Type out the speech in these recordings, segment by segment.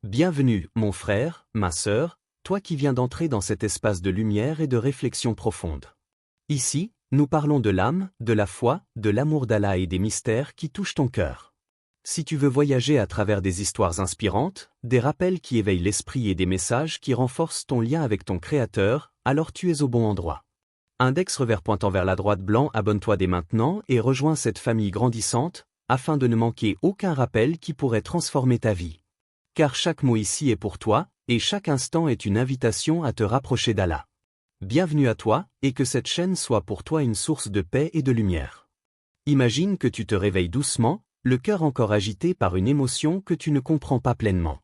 Bienvenue, mon frère, ma sœur, toi qui viens d'entrer dans cet espace de lumière et de réflexion profonde. Ici, nous parlons de l'âme, de la foi, de l'amour d'Allah et des mystères qui touchent ton cœur. Si tu veux voyager à travers des histoires inspirantes, des rappels qui éveillent l'esprit et des messages qui renforcent ton lien avec ton Créateur, alors tu es au bon endroit. Index revers pointant vers la droite blanc, abonne-toi dès maintenant et rejoins cette famille grandissante, afin de ne manquer aucun rappel qui pourrait transformer ta vie. Car chaque mot ici est pour toi, et chaque instant est une invitation à te rapprocher d'Allah. Bienvenue à toi, et que cette chaîne soit pour toi une source de paix et de lumière. Imagine que tu te réveilles doucement, le cœur encore agité par une émotion que tu ne comprends pas pleinement.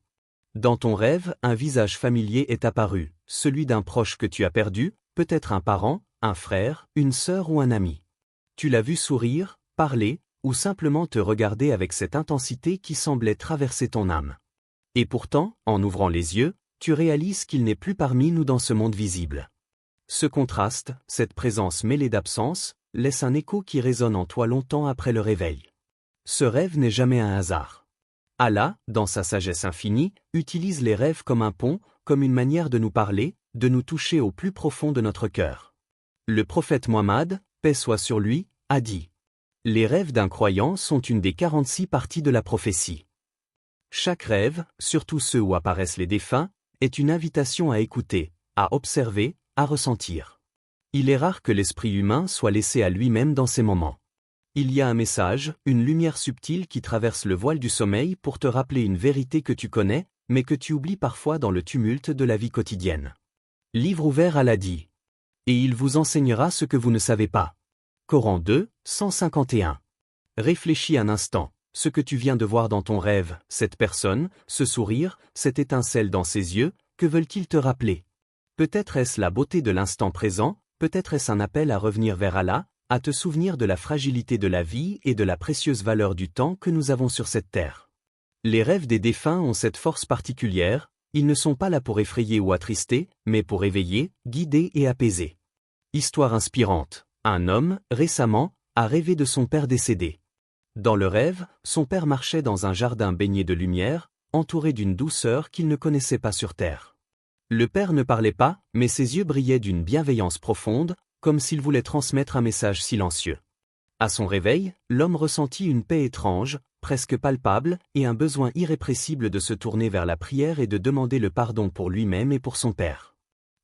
Dans ton rêve, un visage familier est apparu, celui d'un proche que tu as perdu, peut-être un parent, un frère, une sœur ou un ami. Tu l'as vu sourire, parler, ou simplement te regarder avec cette intensité qui semblait traverser ton âme. Et pourtant, en ouvrant les yeux, tu réalises qu'il n'est plus parmi nous dans ce monde visible. Ce contraste, cette présence mêlée d'absence, laisse un écho qui résonne en toi longtemps après le réveil. Ce rêve n'est jamais un hasard. Allah, dans sa sagesse infinie, utilise les rêves comme un pont, comme une manière de nous parler, de nous toucher au plus profond de notre cœur. Le prophète Mohammed, paix soit sur lui, a dit : les rêves d'un croyant sont une des 46 parties de la prophétie. Chaque rêve, surtout ceux où apparaissent les défunts, est une invitation à écouter, à observer, à ressentir. Il est rare que l'esprit humain soit laissé à lui-même dans ces moments. Il y a un message, une lumière subtile qui traverse le voile du sommeil pour te rappeler une vérité que tu connais, mais que tu oublies parfois dans le tumulte de la vie quotidienne. Livre ouvert, Allah dit : et il vous enseignera ce que vous ne savez pas. Coran 2, 151. Réfléchis un instant. Ce que tu viens de voir dans ton rêve, cette personne, ce sourire, cette étincelle dans ses yeux, que veulent-ils te rappeler? Peut-être est-ce la beauté de l'instant présent, peut-être est-ce un appel à revenir vers Allah, à te souvenir de la fragilité de la vie et de la précieuse valeur du temps que nous avons sur cette terre. Les rêves des défunts ont cette force particulière, ils ne sont pas là pour effrayer ou attrister, mais pour éveiller, guider et apaiser. Histoire inspirante. Un homme, récemment, a rêvé de son père décédé. Dans le rêve, son père marchait dans un jardin baigné de lumière, entouré d'une douceur qu'il ne connaissait pas sur terre. Le père ne parlait pas, mais ses yeux brillaient d'une bienveillance profonde, comme s'il voulait transmettre un message silencieux. À son réveil, l'homme ressentit une paix étrange, presque palpable, et un besoin irrépressible de se tourner vers la prière et de demander le pardon pour lui-même et pour son père.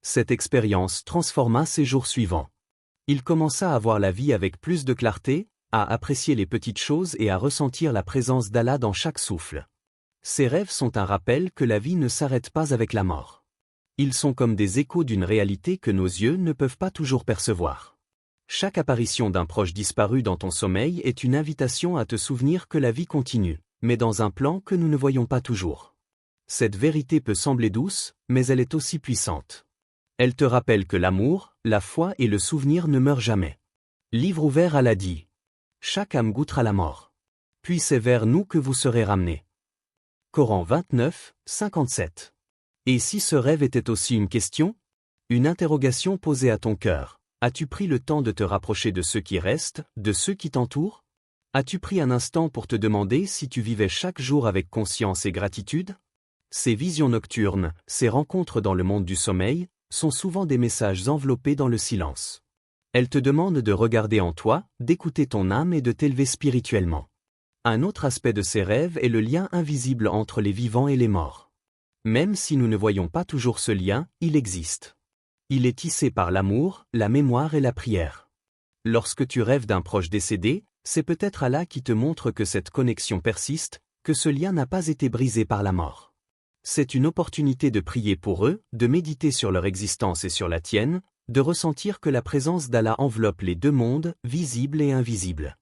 Cette expérience transforma ses jours suivants. Il commença à voir la vie avec plus de clarté, à apprécier les petites choses et à ressentir la présence d'Allah dans chaque souffle. Ces rêves sont un rappel que la vie ne s'arrête pas avec la mort. Ils sont comme des échos d'une réalité que nos yeux ne peuvent pas toujours percevoir. Chaque apparition d'un proche disparu dans ton sommeil est une invitation à te souvenir que la vie continue, mais dans un plan que nous ne voyons pas toujours. Cette vérité peut sembler douce, mais elle est aussi puissante. Elle te rappelle que l'amour, la foi et le souvenir ne meurent jamais. Livre ouvert, Allah dit : chaque âme goûtera la mort. Puis c'est vers nous que vous serez ramenés. Coran 29, 57. Et si ce rêve était aussi une question? Une interrogation posée à ton cœur. As-tu pris le temps de te rapprocher de ceux qui restent, de ceux qui t'entourent? As-tu pris un instant pour te demander si tu vivais chaque jour avec conscience et gratitude? Ces visions nocturnes, ces rencontres dans le monde du sommeil, sont souvent des messages enveloppés dans le silence. Elles te demandent de regarder en toi, d'écouter ton âme et de t'élever spirituellement. Un autre aspect de ces rêves est le lien invisible entre les vivants et les morts. Même si nous ne voyons pas toujours ce lien, il existe. Il est tissé par l'amour, la mémoire et la prière. Lorsque tu rêves d'un proche décédé, c'est peut-être Allah qui te montre que cette connexion persiste, que ce lien n'a pas été brisé par la mort. C'est une opportunité de prier pour eux, de méditer sur leur existence et sur la tienne, de ressentir que la présence d'Allah enveloppe les deux mondes, visibles et invisibles.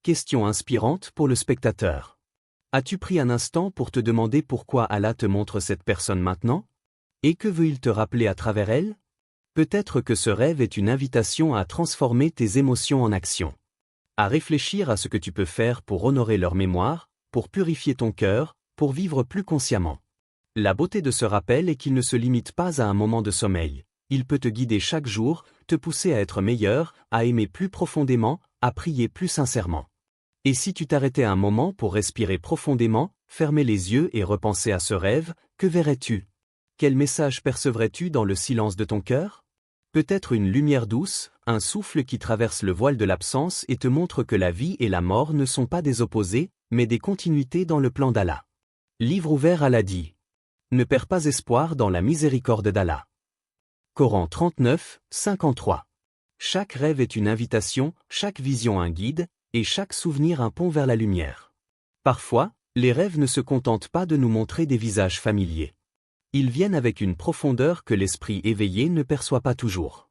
Question inspirante pour le spectateur. As-tu pris un instant pour te demander pourquoi Allah te montre cette personne maintenant? Et que veut-il te rappeler à travers elle? Peut-être que ce rêve est une invitation à transformer tes émotions en action. À réfléchir à ce que tu peux faire pour honorer leur mémoire, pour purifier ton cœur, pour vivre plus consciemment. La beauté de ce rappel est qu'il ne se limite pas à un moment de sommeil. Il peut te guider chaque jour, te pousser à être meilleur, à aimer plus profondément, à prier plus sincèrement. Et si tu t'arrêtais un moment pour respirer profondément, fermer les yeux et repenser à ce rêve, que verrais-tu? Quel message percevrais-tu dans le silence de ton cœur? Peut-être une lumière douce, un souffle qui traverse le voile de l'absence et te montre que la vie et la mort ne sont pas des opposés, mais des continuités dans le plan d'Allah. Livre ouvert Allah dit. Ne perds pas espoir dans la miséricorde d'Allah. Coran 39, 53. Chaque rêve est une invitation, chaque vision un guide, et chaque souvenir un pont vers la lumière. Parfois, les rêves ne se contentent pas de nous montrer des visages familiers. Ils viennent avec une profondeur que l'esprit éveillé ne perçoit pas toujours.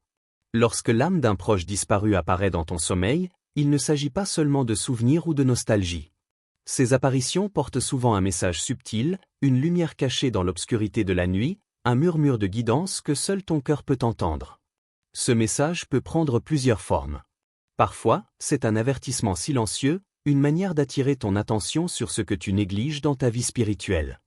Lorsque l'âme d'un proche disparu apparaît dans ton sommeil, il ne s'agit pas seulement de souvenirs ou de nostalgie. Ces apparitions portent souvent un message subtil, une lumière cachée dans l'obscurité de la nuit, un murmure de guidance que seul ton cœur peut entendre. Ce message peut prendre plusieurs formes. Parfois, c'est un avertissement silencieux, une manière d'attirer ton attention sur ce que tu négliges dans ta vie spirituelle.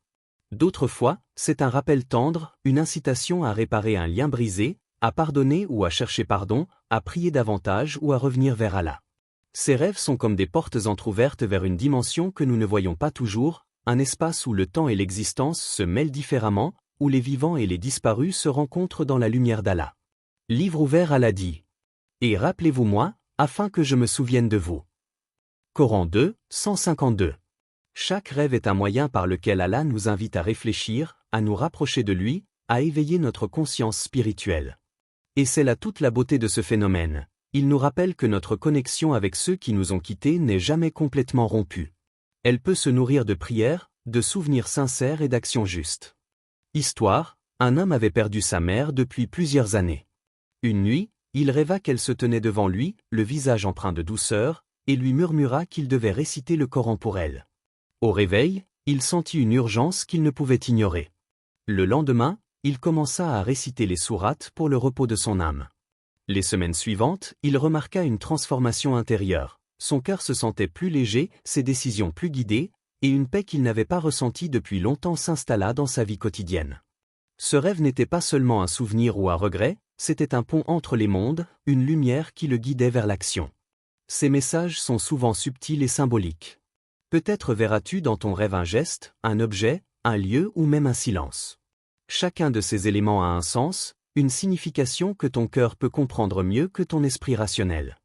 D'autres fois, c'est un rappel tendre, une incitation à réparer un lien brisé, à pardonner ou à chercher pardon, à prier davantage ou à revenir vers Allah. Ces rêves sont comme des portes entr'ouvertes vers une dimension que nous ne voyons pas toujours, un espace où le temps et l'existence se mêlent différemment, où les vivants et les disparus se rencontrent dans la lumière d'Allah. Livre ouvert Allah dit. Et rappelez-vous moi, afin que je me souvienne de vous. Coran 2, 152. Chaque rêve est un moyen par lequel Allah nous invite à réfléchir, à nous rapprocher de lui, à éveiller notre conscience spirituelle. Et c'est là toute la beauté de ce phénomène. Il nous rappelle que notre connexion avec ceux qui nous ont quittés n'est jamais complètement rompue. Elle peut se nourrir de prières, de souvenirs sincères et d'actions justes. Histoire, un homme avait perdu sa mère depuis plusieurs années. Une nuit, il rêva qu'elle se tenait devant lui, le visage empreint de douceur, et lui murmura qu'il devait réciter le Coran pour elle. Au réveil, il sentit une urgence qu'il ne pouvait ignorer. Le lendemain, il commença à réciter les sourates pour le repos de son âme. Les semaines suivantes, il remarqua une transformation intérieure. Son cœur se sentait plus léger, ses décisions plus guidées, et une paix qu'il n'avait pas ressentie depuis longtemps s'installa dans sa vie quotidienne. Ce rêve n'était pas seulement un souvenir ou un regret, c'était un pont entre les mondes, une lumière qui le guidait vers l'action. Ces messages sont souvent subtils et symboliques. Peut-être verras-tu dans ton rêve un geste, un objet, un lieu ou même un silence. Chacun de ces éléments a un sens, une signification que ton cœur peut comprendre mieux que ton esprit rationnel.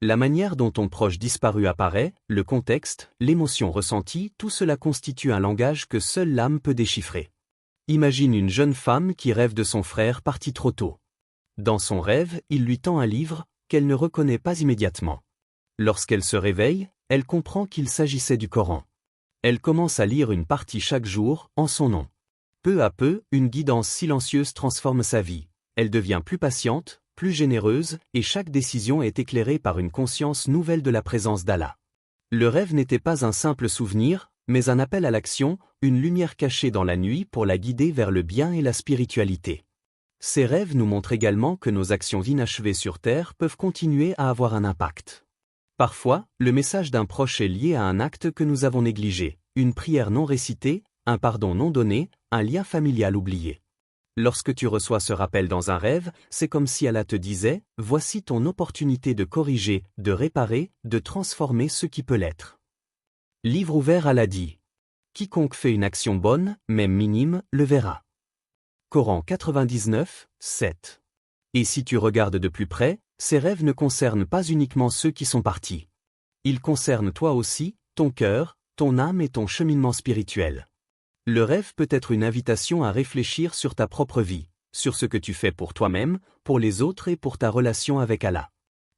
La manière dont ton proche disparu apparaît, le contexte, l'émotion ressentie, tout cela constitue un langage que seule l'âme peut déchiffrer. Imagine une jeune femme qui rêve de son frère parti trop tôt. Dans son rêve, il lui tend un livre, qu'elle ne reconnaît pas immédiatement. Lorsqu'elle se réveille, elle comprend qu'il s'agissait du Coran. Elle commence à lire une partie chaque jour, en son nom. Peu à peu, une guidance silencieuse transforme sa vie. Elle devient plus patiente, plus généreuse, et chaque décision est éclairée par une conscience nouvelle de la présence d'Allah. Le rêve n'était pas un simple souvenir, mais un appel à l'action, une lumière cachée dans la nuit pour la guider vers le bien et la spiritualité. Ces rêves nous montrent également que nos actions inachevées sur Terre peuvent continuer à avoir un impact. Parfois, le message d'un proche est lié à un acte que nous avons négligé, une prière non récitée, un pardon non donné, un lien familial oublié. Lorsque tu reçois ce rappel dans un rêve, c'est comme si Allah te disait « Voici ton opportunité de corriger, de réparer, de transformer ce qui peut l'être. » Livre ouvert Allah dit. Quiconque fait une action bonne, même minime, le verra. Coran 99, 7. Et si tu regardes de plus près, ces rêves ne concernent pas uniquement ceux qui sont partis. Ils concernent toi aussi, ton cœur, ton âme et ton cheminement spirituel. Le rêve peut être une invitation à réfléchir sur ta propre vie, sur ce que tu fais pour toi-même, pour les autres et pour ta relation avec Allah.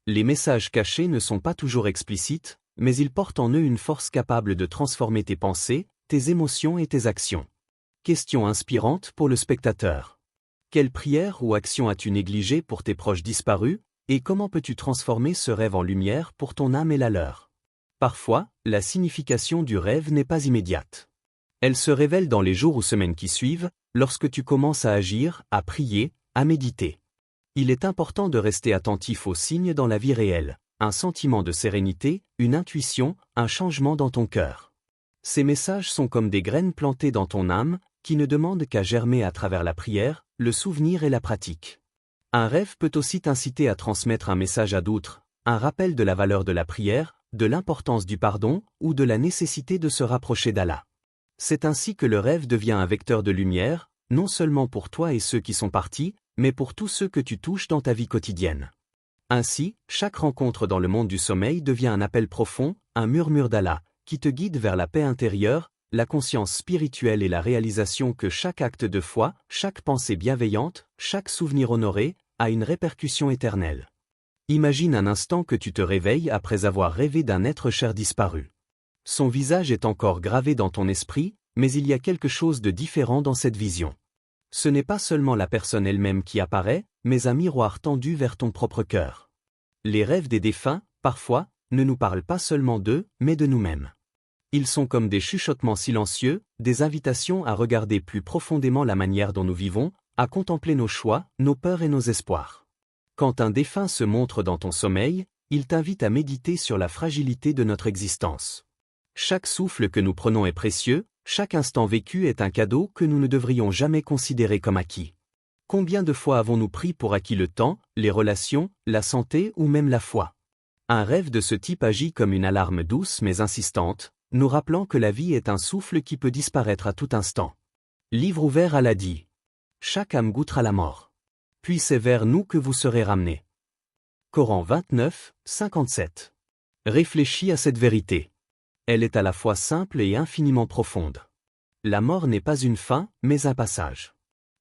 Les messages cachés ne sont pas toujours explicites, mais ils portent en eux une force capable de transformer tes pensées, tes émotions et tes actions. Question inspirante pour le spectateur. Quelle prière ou action as-tu négligée pour tes proches disparus, et comment peux-tu transformer ce rêve en lumière pour ton âme et la leur? Parfois, la signification du rêve n'est pas immédiate. Elle se révèle dans les jours ou semaines qui suivent, lorsque tu commences à agir, à prier, à méditer. Il est important de rester attentif aux signes dans la vie réelle, un sentiment de sérénité, une intuition, un changement dans ton cœur. Ces messages sont comme des graines plantées dans ton âme, qui ne demandent qu'à germer à travers la prière, le souvenir et la pratique. Un rêve peut aussi t'inciter à transmettre un message à d'autres, un rappel de la valeur de la prière, de l'importance du pardon ou de la nécessité de se rapprocher d'Allah. C'est ainsi que le rêve devient un vecteur de lumière, non seulement pour toi et ceux qui sont partis, mais pour tous ceux que tu touches dans ta vie quotidienne. Ainsi, chaque rencontre dans le monde du sommeil devient un appel profond, un murmure d'Allah, qui te guide vers la paix intérieure, la conscience spirituelle et la réalisation que chaque acte de foi, chaque pensée bienveillante, chaque souvenir honoré, a une répercussion éternelle. Imagine un instant que tu te réveilles après avoir rêvé d'un être cher disparu. Son visage est encore gravé dans ton esprit, mais il y a quelque chose de différent dans cette vision. Ce n'est pas seulement la personne elle-même qui apparaît, mais un miroir tendu vers ton propre cœur. Les rêves des défunts, parfois, ne nous parlent pas seulement d'eux, mais de nous-mêmes. Ils sont comme des chuchotements silencieux, des invitations à regarder plus profondément la manière dont nous vivons, à contempler nos choix, nos peurs et nos espoirs. Quand un défunt se montre dans ton sommeil, il t'invite à méditer sur la fragilité de notre existence. Chaque souffle que nous prenons est précieux, chaque instant vécu est un cadeau que nous ne devrions jamais considérer comme acquis. Combien de fois avons-nous pris pour acquis le temps, les relations, la santé ou même la foi? Un rêve de ce type agit comme une alarme douce mais insistante, nous rappelant que la vie est un souffle qui peut disparaître à tout instant. Livre ouvert Allah dit. Chaque âme goûtera la mort. Puis c'est vers nous que vous serez ramenés. Coran 29, 57. Réfléchis à cette vérité. Elle est à la fois simple et infiniment profonde. La mort n'est pas une fin, mais un passage.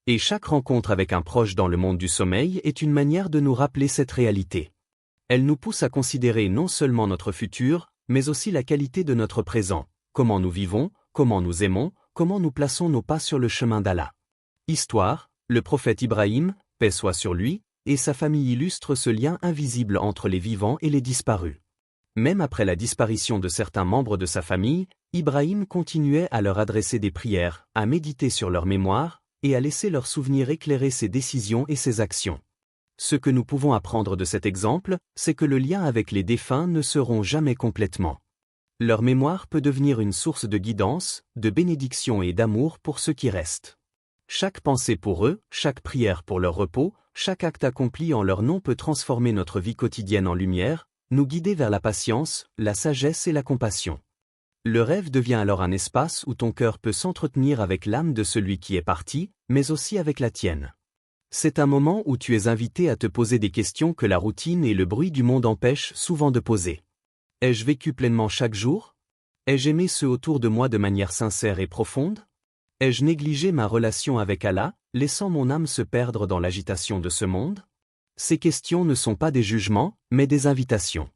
Et chaque rencontre avec un proche dans le monde du sommeil est une manière de nous rappeler cette réalité. Elle nous pousse à considérer non seulement notre futur, mais aussi la qualité de notre présent, comment nous vivons, comment nous aimons, comment nous plaçons nos pas sur le chemin d'Allah. Histoire, le prophète Ibrahim, paix soit sur lui, et sa famille illustrent ce lien invisible entre les vivants et les disparus. Même après la disparition de certains membres de sa famille, Ibrahim continuait à leur adresser des prières, à méditer sur leur mémoire, et à laisser leurs souvenirs éclairer ses décisions et ses actions. Ce que nous pouvons apprendre de cet exemple, c'est que le lien avec les défunts ne seront jamais complètement. Leur mémoire peut devenir une source de guidance, de bénédiction et d'amour pour ceux qui restent. Chaque pensée pour eux, chaque prière pour leur repos, chaque acte accompli en leur nom peut transformer notre vie quotidienne en lumière, nous guider vers la patience, la sagesse et la compassion. Le rêve devient alors un espace où ton cœur peut s'entretenir avec l'âme de celui qui est parti, mais aussi avec la tienne. C'est un moment où tu es invité à te poser des questions que la routine et le bruit du monde empêchent souvent de poser. Ai-je vécu pleinement chaque jour? Ai-je aimé ceux autour de moi de manière sincère et profonde? Ai-je négligé ma relation avec Allah, laissant mon âme se perdre dans l'agitation de ce monde? Ces questions ne sont pas des jugements, mais des invitations.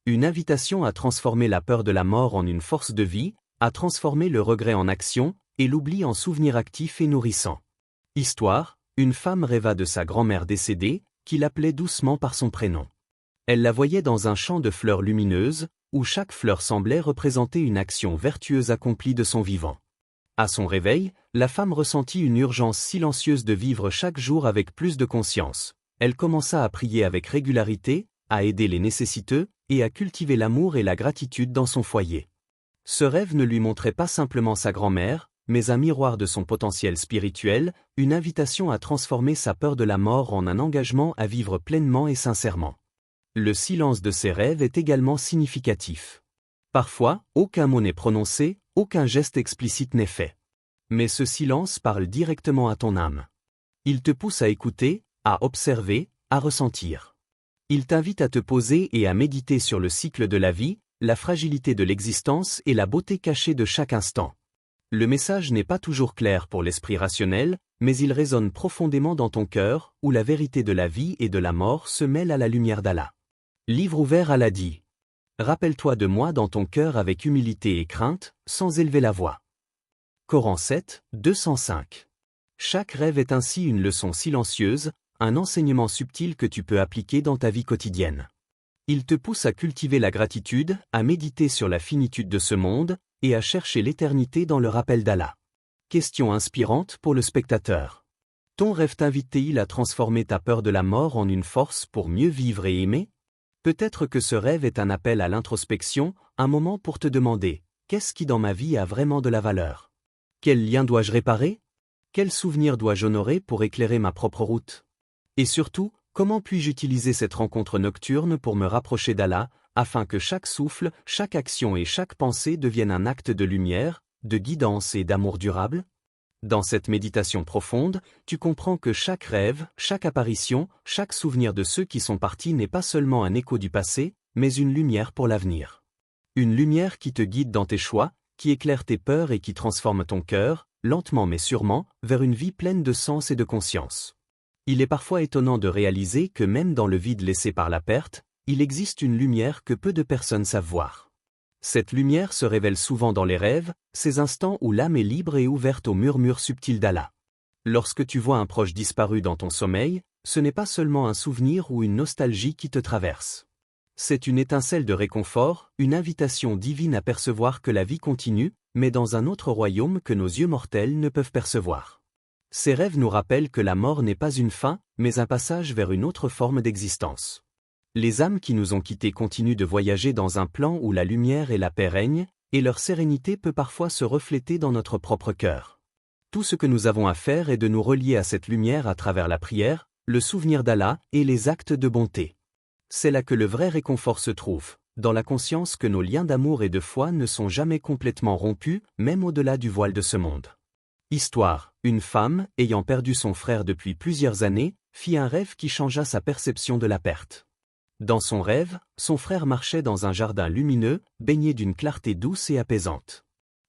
Une invitation à transformer la peur de la mort en une force de vie, à transformer le regret en action, et l'oubli en souvenir actif et nourrissant. Histoire, une femme rêva de sa grand-mère décédée, qui l'appelait doucement par son prénom. Elle la voyait dans un champ de fleurs lumineuses, où chaque fleur semblait représenter une action vertueuse accomplie de son vivant. À son réveil, la femme ressentit une urgence silencieuse de vivre chaque jour avec plus de conscience. Elle commença à prier avec régularité, à aider les nécessiteux, et à cultiver l'amour et la gratitude dans son foyer. Ce rêve ne lui montrait pas simplement sa grand-mère, mais un miroir de son potentiel spirituel, une invitation à transformer sa peur de la mort en un engagement à vivre pleinement et sincèrement. Le silence de ses rêves est également significatif. Parfois, aucun mot n'est prononcé, aucun geste explicite n'est fait. Mais ce silence parle directement à ton âme. Il te pousse à écouter, à observer, à ressentir. Il t'invite à te poser et à méditer sur le cycle de la vie, la fragilité de l'existence et la beauté cachée de chaque instant. Le message n'est pas toujours clair pour l'esprit rationnel, mais il résonne profondément dans ton cœur, où la vérité de la vie et de la mort se mêle à la lumière d'Allah. Livre ouvert Allah dit. Rappelle-toi de moi dans ton cœur avec humilité et crainte, sans élever la voix. Coran 7, 205. Chaque rêve est ainsi une leçon silencieuse, un enseignement subtil que tu peux appliquer dans ta vie quotidienne. Il te pousse à cultiver la gratitude, à méditer sur la finitude de ce monde, et à chercher l'éternité dans le rappel d'Allah. Question inspirante pour le spectateur. Ton rêve t'invite-t-il à transformer ta peur de la mort en une force pour mieux vivre et aimer? Peut-être que ce rêve est un appel à l'introspection, un moment pour te demander, qu'est-ce qui dans ma vie a vraiment de la valeur? Quel lien dois-je réparer? Quel souvenir dois-je honorer pour éclairer ma propre route? Et surtout, comment puis-je utiliser cette rencontre nocturne pour me rapprocher d'Allah, afin que chaque souffle, chaque action et chaque pensée deviennent un acte de lumière, de guidance et d'amour durable? Dans cette méditation profonde, tu comprends que chaque rêve, chaque apparition, chaque souvenir de ceux qui sont partis n'est pas seulement un écho du passé, mais une lumière pour l'avenir. Une lumière qui te guide dans tes choix, qui éclaire tes peurs et qui transforme ton cœur, lentement mais sûrement, vers une vie pleine de sens et de conscience. Il est parfois étonnant de réaliser que même dans le vide laissé par la perte, il existe une lumière que peu de personnes savent voir. Cette lumière se révèle souvent dans les rêves, ces instants où l'âme est libre et ouverte au murmure subtil d'Allah. Lorsque tu vois un proche disparu dans ton sommeil, ce n'est pas seulement un souvenir ou une nostalgie qui te traverse. C'est une étincelle de réconfort, une invitation divine à percevoir que la vie continue, mais dans un autre royaume que nos yeux mortels ne peuvent percevoir. Ces rêves nous rappellent que la mort n'est pas une fin, mais un passage vers une autre forme d'existence. Les âmes qui nous ont quittés continuent de voyager dans un plan où la lumière et la paix règnent, et leur sérénité peut parfois se refléter dans notre propre cœur. Tout ce que nous avons à faire est de nous relier à cette lumière à travers la prière, le souvenir d'Allah et les actes de bonté. C'est là que le vrai réconfort se trouve, dans la conscience que nos liens d'amour et de foi ne sont jamais complètement rompus, même au-delà du voile de ce monde. Histoire: une femme, ayant perdu son frère depuis plusieurs années, fit un rêve qui changea sa perception de la perte. Dans son rêve, son frère marchait dans un jardin lumineux, baigné d'une clarté douce et apaisante.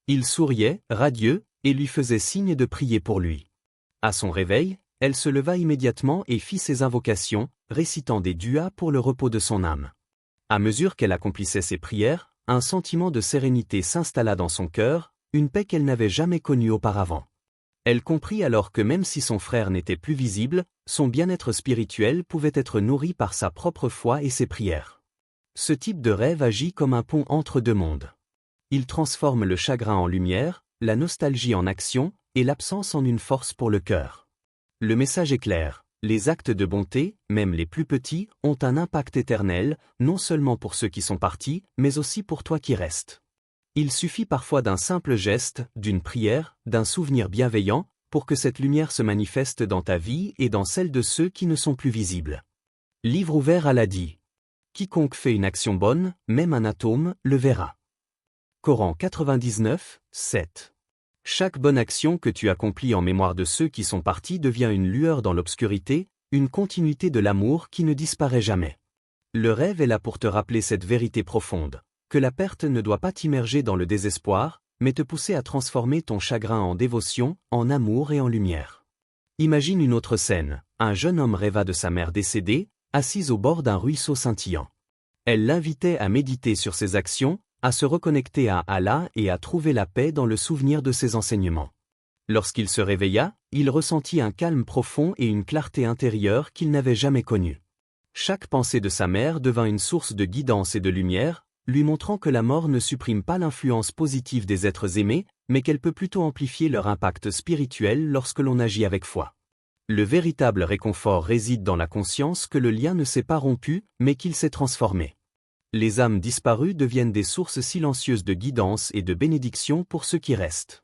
Il souriait, radieux, et lui faisait signe de prier pour lui. À son réveil, elle se leva immédiatement et fit ses invocations, récitant des duas pour le repos de son âme. À mesure qu'elle accomplissait ses prières, un sentiment de sérénité s'installa dans son cœur, une paix qu'elle n'avait jamais connue auparavant. Elle comprit alors que même si son frère n'était plus visible, son bien-être spirituel pouvait être nourri par sa propre foi et ses prières. Ce type de rêve agit comme un pont entre deux mondes. Il transforme le chagrin en lumière, la nostalgie en action, et l'absence en une force pour le cœur. Le message est clair: les actes de bonté, même les plus petits, ont un impact éternel, non seulement pour ceux qui sont partis, mais aussi pour toi qui restes. Il suffit parfois d'un simple geste, d'une prière, d'un souvenir bienveillant, pour que cette lumière se manifeste dans ta vie et dans celle de ceux qui ne sont plus visibles. Livre ouvert, Allah dit: quiconque fait une action bonne, même un atome, le verra. Coran 99, 7. Chaque bonne action que tu accomplis en mémoire de ceux qui sont partis devient une lueur dans l'obscurité, une continuité de l'amour qui ne disparaît jamais. Le rêve est là pour te rappeler cette vérité profonde, que la perte ne doit pas t'immerger dans le désespoir, mais te pousser à transformer ton chagrin en dévotion, en amour et en lumière. Imagine une autre scène: un jeune homme rêva de sa mère décédée, assise au bord d'un ruisseau scintillant. Elle l'invitait à méditer sur ses actions, à se reconnecter à Allah et à trouver la paix dans le souvenir de ses enseignements. Lorsqu'il se réveilla, il ressentit un calme profond et une clarté intérieure qu'il n'avait jamais connue. Chaque pensée de sa mère devint une source de guidance et de lumière, lui montrant que la mort ne supprime pas l'influence positive des êtres aimés, mais qu'elle peut plutôt amplifier leur impact spirituel lorsque l'on agit avec foi. Le véritable réconfort réside dans la conscience que le lien ne s'est pas rompu, mais qu'il s'est transformé. Les âmes disparues deviennent des sources silencieuses de guidance et de bénédiction pour ceux qui restent.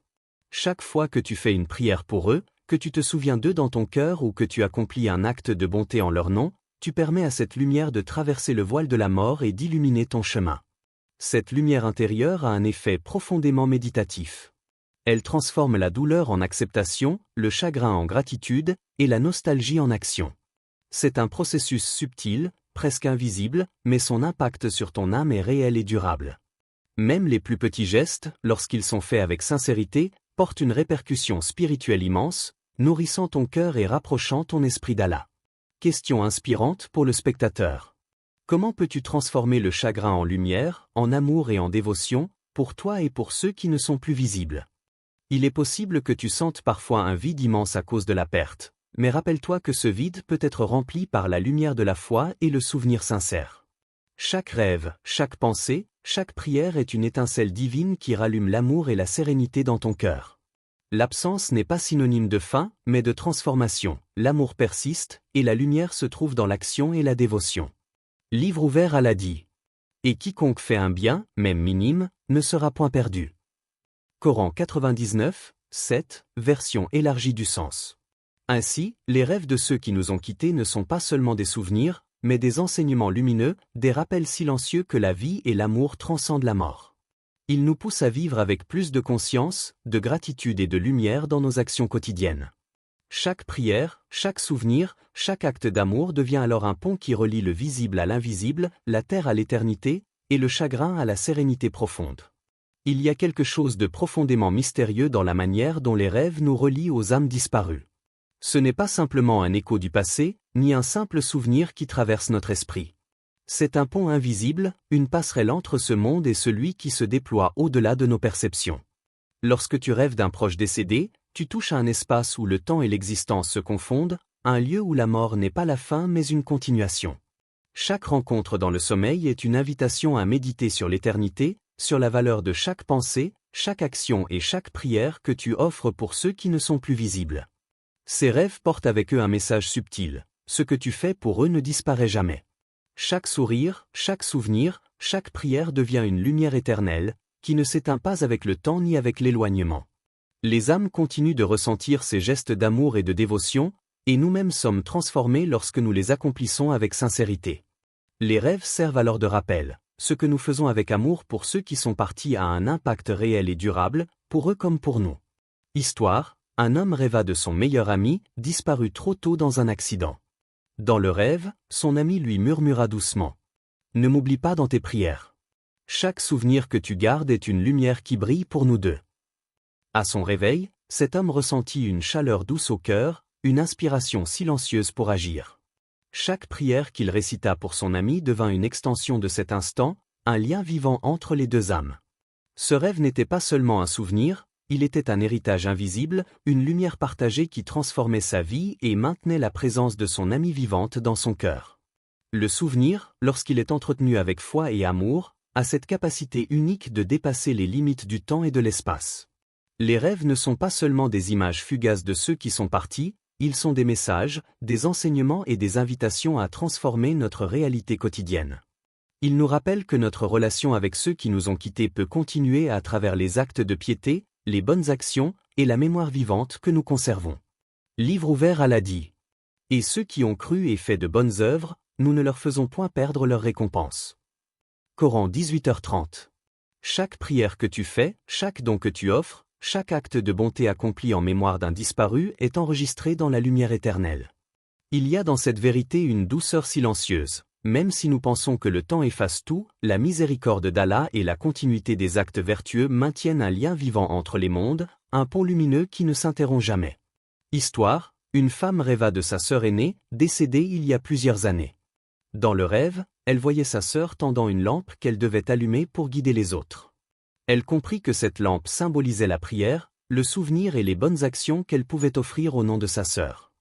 Chaque fois que tu fais une prière pour eux, que tu te souviens d'eux dans ton cœur ou que tu accomplis un acte de bonté en leur nom, tu permets à cette lumière de traverser le voile de la mort et d'illuminer ton chemin. Cette lumière intérieure a un effet profondément méditatif. Elle transforme la douleur en acceptation, le chagrin en gratitude, et la nostalgie en action. C'est un processus subtil, presque invisible, mais son impact sur ton âme est réel et durable. Même les plus petits gestes, lorsqu'ils sont faits avec sincérité, portent une répercussion spirituelle immense, nourrissant ton cœur et rapprochant ton esprit d'Allah. Question inspirante pour le spectateur. Comment peux-tu transformer le chagrin en lumière, en amour et en dévotion, pour toi et pour ceux qui ne sont plus visibles? Il est possible que tu sentes parfois un vide immense à cause de la perte, mais rappelle-toi que ce vide peut être rempli par la lumière de la foi et le souvenir sincère. Chaque rêve, chaque pensée, chaque prière est une étincelle divine qui rallume l'amour et la sérénité dans ton cœur. L'absence n'est pas synonyme de fin, mais de transformation. L'amour persiste, et la lumière se trouve dans l'action et la dévotion. Livre ouvert, Allah dit: et quiconque fait un bien, même minime, ne sera point perdu. Coran 99, 7, version élargie du sens. Ainsi, les rêves de ceux qui nous ont quittés ne sont pas seulement des souvenirs, mais des enseignements lumineux, des rappels silencieux que la vie et l'amour transcendent la mort. Ils nous poussent à vivre avec plus de conscience, de gratitude et de lumière dans nos actions quotidiennes. Chaque prière, chaque souvenir, chaque acte d'amour devient alors un pont qui relie le visible à l'invisible, la terre à l'éternité, et le chagrin à la sérénité profonde. Il y a quelque chose de profondément mystérieux dans la manière dont les rêves nous relient aux âmes disparues. Ce n'est pas simplement un écho du passé, ni un simple souvenir qui traverse notre esprit. C'est un pont invisible, une passerelle entre ce monde et celui qui se déploie au-delà de nos perceptions. Lorsque tu rêves d'un proche décédé, tu touches à un espace où le temps et l'existence se confondent, un lieu où la mort n'est pas la fin mais une continuation. Chaque rencontre dans le sommeil est une invitation à méditer sur l'éternité, sur la valeur de chaque pensée, chaque action et chaque prière que tu offres pour ceux qui ne sont plus visibles. Ces rêves portent avec eux un message subtil, ce que tu fais pour eux ne disparaît jamais. Chaque sourire, chaque souvenir, chaque prière devient une lumière éternelle, qui ne s'éteint pas avec le temps ni avec l'éloignement. Les âmes continuent de ressentir ces gestes d'amour et de dévotion, et nous-mêmes sommes transformés lorsque nous les accomplissons avec sincérité. Les rêves servent alors de rappel. Ce que nous faisons avec amour pour ceux qui sont partis a un impact réel et durable, pour eux comme pour nous. Histoire, un homme rêva de son meilleur ami, disparu trop tôt dans un accident. Dans le rêve, son ami lui murmura doucement. « Ne m'oublie pas dans tes prières. Chaque souvenir que tu gardes est une lumière qui brille pour nous deux. » À son réveil, cet homme ressentit une chaleur douce au cœur, une inspiration silencieuse pour agir. Chaque prière qu'il récita pour son ami devint une extension de cet instant, un lien vivant entre les deux âmes. Ce rêve n'était pas seulement un souvenir, il était un héritage invisible, une lumière partagée qui transformait sa vie et maintenait la présence de son amie vivante dans son cœur. Le souvenir, lorsqu'il est entretenu avec foi et amour, a cette capacité unique de dépasser les limites du temps et de l'espace. Les rêves ne sont pas seulement des images fugaces de ceux qui sont partis, ils sont des messages, des enseignements et des invitations à transformer notre réalité quotidienne. Ils nous rappellent que notre relation avec ceux qui nous ont quittés peut continuer à travers les actes de piété, les bonnes actions et la mémoire vivante que nous conservons. Livre ouvert à l'Adi. Et ceux qui ont cru et fait de bonnes œuvres, nous ne leur faisons point perdre leur récompense. Coran 18h30. Chaque prière que tu fais, chaque don que tu offres, chaque acte de bonté accompli en mémoire d'un disparu est enregistré dans la lumière éternelle. Il y a dans cette vérité une douceur silencieuse. Même si nous pensons que le temps efface tout, la miséricorde d'Allah et la continuité des actes vertueux maintiennent un lien vivant entre les mondes, un pont lumineux qui ne s'interrompt jamais. Histoire, une femme rêva de sa sœur aînée, décédée il y a plusieurs années. Dans le rêve, elle voyait sa sœur tendant une lampe qu'elle devait allumer pour guider les autres. Elle comprit que cette lampe symbolisait la prière, le souvenir et les bonnes actions qu'elle pouvait offrir au nom de sa sœur.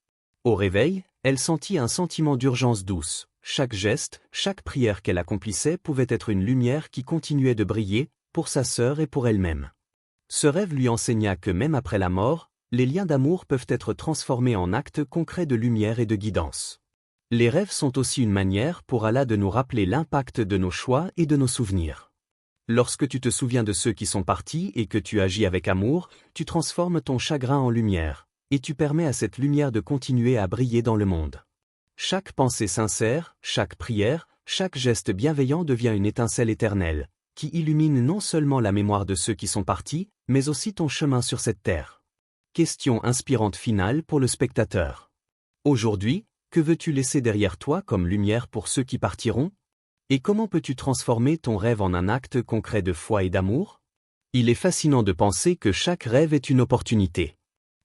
Au réveil, elle sentit un sentiment d'urgence douce. Chaque geste, chaque prière qu'elle accomplissait pouvait être une lumière qui continuait de briller, pour sa sœur et pour elle-même. Ce rêve lui enseigna que même après la mort, les liens d'amour peuvent être transformés en actes concrets de lumière et de guidance. Les rêves sont aussi une manière pour Allah de nous rappeler l'impact de nos choix et de nos souvenirs. Lorsque tu te souviens de ceux qui sont partis et que tu agis avec amour, tu transformes ton chagrin en lumière, et tu permets à cette lumière de continuer à briller dans le monde. Chaque pensée sincère, chaque prière, chaque geste bienveillant devient une étincelle éternelle, qui illumine non seulement la mémoire de ceux qui sont partis, mais aussi ton chemin sur cette terre. Question inspirante finale pour le spectateur. Aujourd'hui, que veux-tu laisser derrière toi comme lumière pour ceux qui partiront? Et comment peux-tu transformer ton rêve en un acte concret de foi et d'amour? Il est fascinant de penser que chaque rêve est une opportunité.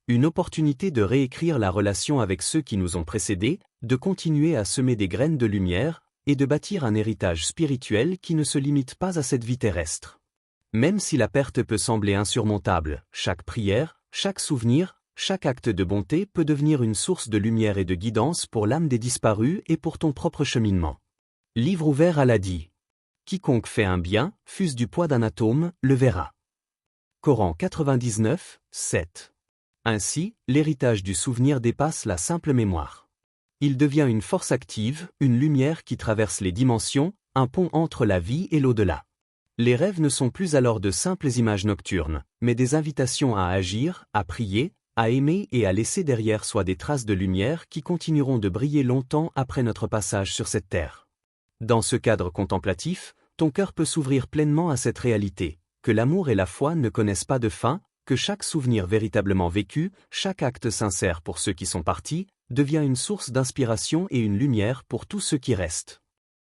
Une opportunité de réécrire la relation avec ceux qui nous ont précédés, de continuer à semer des graines de lumière, et de bâtir un héritage spirituel qui ne se limite pas à cette vie terrestre. Même si la perte peut sembler insurmontable, chaque prière, chaque souvenir, chaque acte de bonté peut devenir une source de lumière et de guidance pour l'âme des disparus et pour ton propre cheminement. Livre ouvert à l'Adi. Quiconque fait un bien, fût-ce du poids d'un atome, le verra. Coran 99, 7. Ainsi, l'héritage du souvenir dépasse la simple mémoire. Il devient une force active, une lumière qui traverse les dimensions, un pont entre la vie et l'au-delà. Les rêves ne sont plus alors de simples images nocturnes, mais des invitations à agir, à prier, à aimer et à laisser derrière soi des traces de lumière qui continueront de briller longtemps après notre passage sur cette terre. Dans ce cadre contemplatif, ton cœur peut s'ouvrir pleinement à cette réalité, que l'amour et la foi ne connaissent pas de fin, que chaque souvenir véritablement vécu, chaque acte sincère pour ceux qui sont partis, devient une source d'inspiration et une lumière pour tous ceux qui restent.